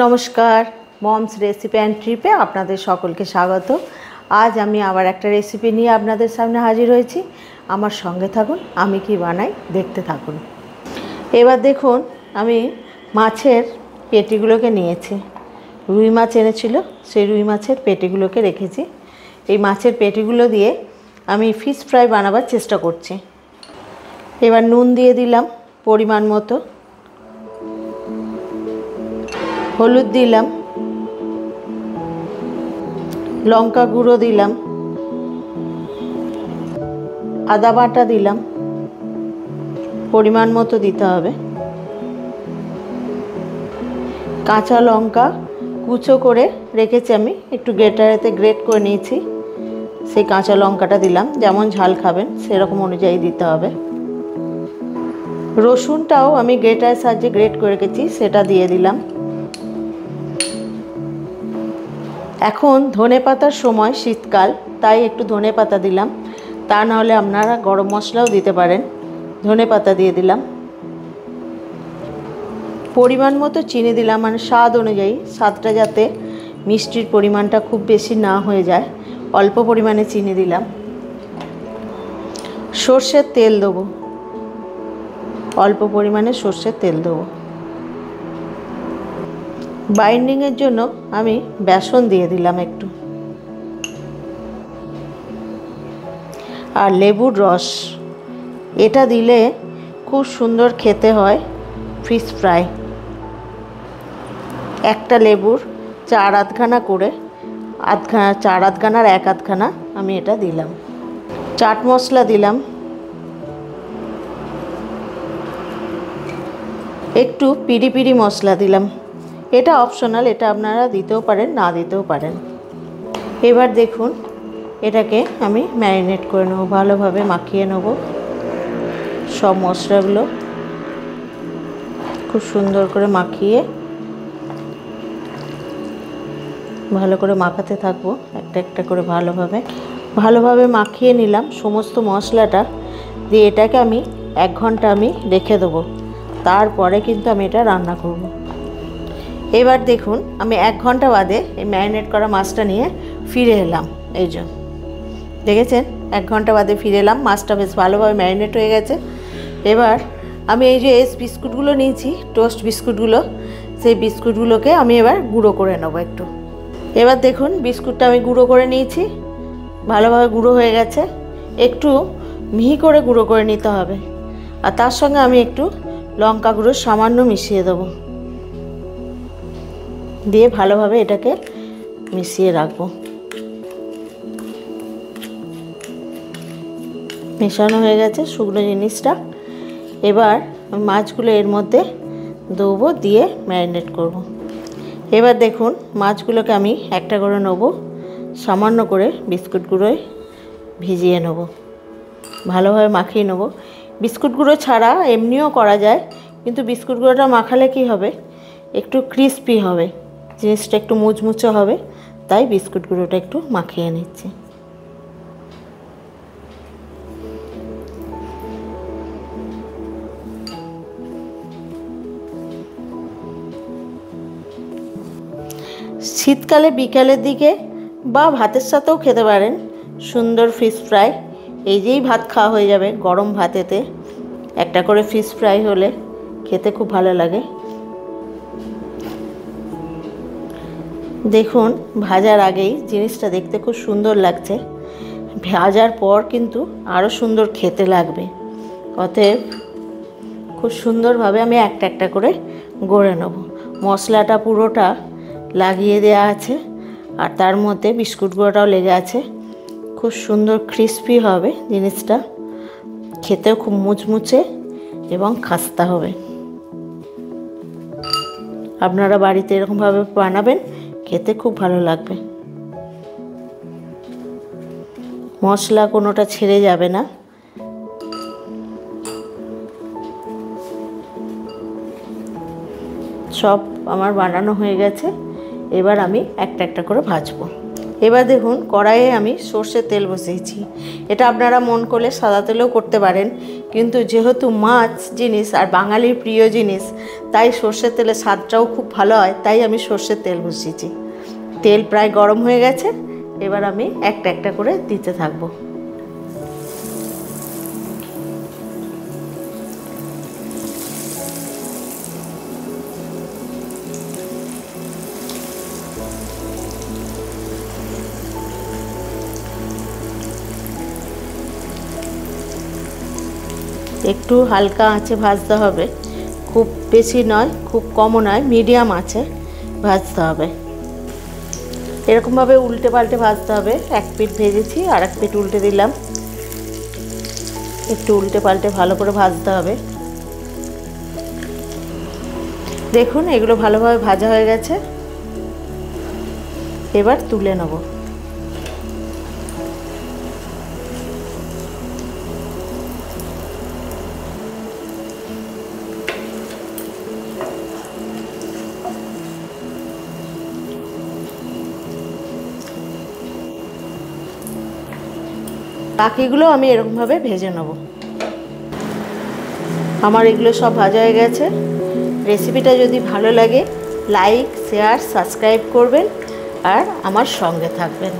নমস্কার, moms recipe and ট্রিপে আপনাদের সকলকে স্বাগত। আজ আমি আবার একটা রেসিপি নিয়ে আপনাদের সামনে হাজির হয়েছি। আমার সঙ্গে থাকুন, আমি কি বানাই দেখতে থাকুন। এবার দেখুন, আমি মাছের পেটিগুলোকে নিয়েছি। রুই মাছ এনেছিল, সেই রুই মাছের পেটিগুলোকে রেখেছি। এই মাছের পেটিগুলো দিয়ে আমি ফিশ ফ্রাই বানাবার চেষ্টা করছি। এবার নুন দিয়ে দিলাম পরিমাণ মতো, হলুদ দিলাম, লঙ্কা গুঁড়ো দিলাম, আদা বাটা দিলাম, পরিমাণ মতো দিতে হবে। কাঁচা লঙ্কা কুচো করে রেখেছি, আমি একটু গ্রেটারেতে গ্রেট করে নিয়েছি, সেই কাঁচা লঙ্কাটা দিলাম। যেমন ঝাল খাবেন সেরকম অনুযায়ী দিতে হবে। রসুনটাও আমি গ্রেটারের সাহায্যে গ্রেট করে রেখেছি, সেটা দিয়ে দিলাম। এখন ধনেপাতার সময়, শীতকাল, তাই একটু ধনেপাতা দিলাম। তা নাহলে আপনারা গরম মশলাও দিতে পারেন। ধনেপাতা দিয়ে দিলাম। পরিমাণ মতো চিনি দিলাম, মানে স্বাদ অনুযায়ী, স্বাদটা যাতে মিষ্টির পরিমাণটা খুব বেশি না হয়ে যায়, অল্প পরিমাণে চিনি দিলাম। সর্ষের তেল দেবো, অল্প পরিমাণে সর্ষের তেল দেবো। বাইন্ডিংয়ের জন্য আমি বেসন দিয়ে দিলাম একটু, আর লেবুর রস। এটা দিলে খুব সুন্দর খেতে হয় ফিশ ফ্রাই। একটা লেবুর 4-8খানা করে, আধখানা 4-8খানার 1-8খানা আমি এটা দিলাম। চাট মশলা দিলাম, একটু পিরি পিরি মশলা দিলাম। এটা অপশনাল, এটা আপনারা দিতেও পারেন, না দিতেও পারেন। এবার দেখুন, এটাকে আমি ম্যারিনেট করে নেব, ভালোভাবে মাখিয়ে নেব। সব মশলাগুলো খুব সুন্দর করে মাখিয়ে ভালো করে মাখাতে থাকবো, একটা একটা করে ভালোভাবে মাখিয়ে নিলাম সমস্ত মশলাটা দিয়ে। এটাকে আমি 1 ঘন্টা আমি রেখে দেবো, তারপরে কিন্তু আমি এটা রান্না করব। এবার দেখুন, আমি 1 ঘন্টা বাদে এই ম্যারিনেট করা মাছটা নিয়ে ফিরে এলাম। এই যে দেখেছেন, 1 ঘন্টা বাদে ফিরে এলাম। মাছটা বেশ ভালোভাবে ম্যারিনেট হয়ে গেছে। এবার আমি এই যে বিস্কুটগুলো নিয়েছি, টোস্ট বিস্কুটগুলো, সেই বিস্কুটগুলোকে আমি এবার গুঁড়ো করে নেবো একটু। এবার দেখুন, বিস্কুটটা আমি গুঁড়ো করে নিয়েছি, ভালোভাবে গুঁড়ো হয়ে গেছে। একটু মিহি করে গুঁড়ো করে নিতে হবে। আর তার সঙ্গে আমি একটু লঙ্কা গুঁড়ো সামান্য মিশিয়ে দেবো, দিয়ে ভালোভাবে এটাকে মিশিয়ে রাখবো। মেশানো হয়ে গেছে শুকনো জিনিসটা। এবার মাছগুলো এর মধ্যে দেবো, দিয়ে ম্যারিনেট করব। এবার দেখুন, মাছগুলোকে আমি একটা করে নেব, সামান্য করে বিস্কুট গুঁড়োয় ভিজিয়ে নেব, ভালোভাবে মাখিয়ে নেব। বিস্কুট গুঁড়ো ছাড়া এমনিও করা যায়, কিন্তু বিস্কুট গুঁড়োটা মাখালে কি হবে, একটু ক্রিস্পি হবে, জিনিসটা একটু মুচমুচে হবে, তাই বিস্কুট গুঁড়োটা একটু মাখিয়ে নিচ্ছি। শীতকালে বিকালের দিকে বা ভাতের সাথেও খেতে পারেন সুন্দর ফিশ ফ্রাই। এই যেই ভাত খাওয়া হয়ে যাবে, গরম ভাতেতে একটা করে ফিশ ফ্রাই হলে খেতে খুব ভালো লাগে। দেখুন, ভাজার আগেই জিনিসটা দেখতে খুব সুন্দর লাগছে, ভাজার পর কিন্তু আরও সুন্দর খেতে লাগবে। অতএব খুব সুন্দরভাবে আমি একটা একটা করে গড়ে নেব। মশলাটা পুরোটা লাগিয়ে দেওয়া আছে, আর তার মধ্যে বিস্কুট গুঁড়োটাও লেগে আছে। খুব সুন্দর ক্রিস্পি হবে জিনিসটা, খেতেও খুব মুচমুচে এবং খাস্তা হবে। আপনারা বাড়িতে এরকমভাবে বানাবেন, খেতে খুব ভালো লাগবে। মশলা কোনোটা ছেড়ে যাবে না। সব আমার বানানো হয়ে গেছে। এবার আমি একটা একটা করে ভাজবো। এবার দেখুন কড়াইয়ে আমি সর্ষের তেল বসিয়েছি। এটা আপনারা মন করলে সাদা তেলেও করতে পারেন, কিন্তু যেহেতু মাছ জিনিস আর বাঙালির প্রিয় জিনিস, তাই সর্ষের তেলের স্বাদটাও খুব ভালো হয়, তাই আমি সর্ষের তেল বসিয়েছি। তেল প্রায় গরম হয়ে গেছে, এবার আমি একটা একটা করে দিতে থাকবো। একটু হালকা আঁচে ভাজতে হবে, খুব বেশি নয় খুব কমও নয়, মিডিয়াম আঁচে ভাজতে হবে। এরকমভাবে উল্টে পাল্টে ভাজতে হবে। এক পিঠ ভেজেছি আর এক পিঠ উল্টে দিলাম, একটু উল্টে পাল্টে ভালো করে ভাজতে হবে। দেখুন এগুলো ভালোভাবে ভাজা হয়ে গেছে, এবার তুলে নেব। বাকিগুলো আমি এরকমভাবে ভেজে নেব। আমার এগুলো সব ভাজা হয়ে গেছে। রেসিপিটা যদি ভালো লাগে লাইক, শেয়ার, সাবস্ক্রাইব করবেন আর আমার সঙ্গে থাকবেন।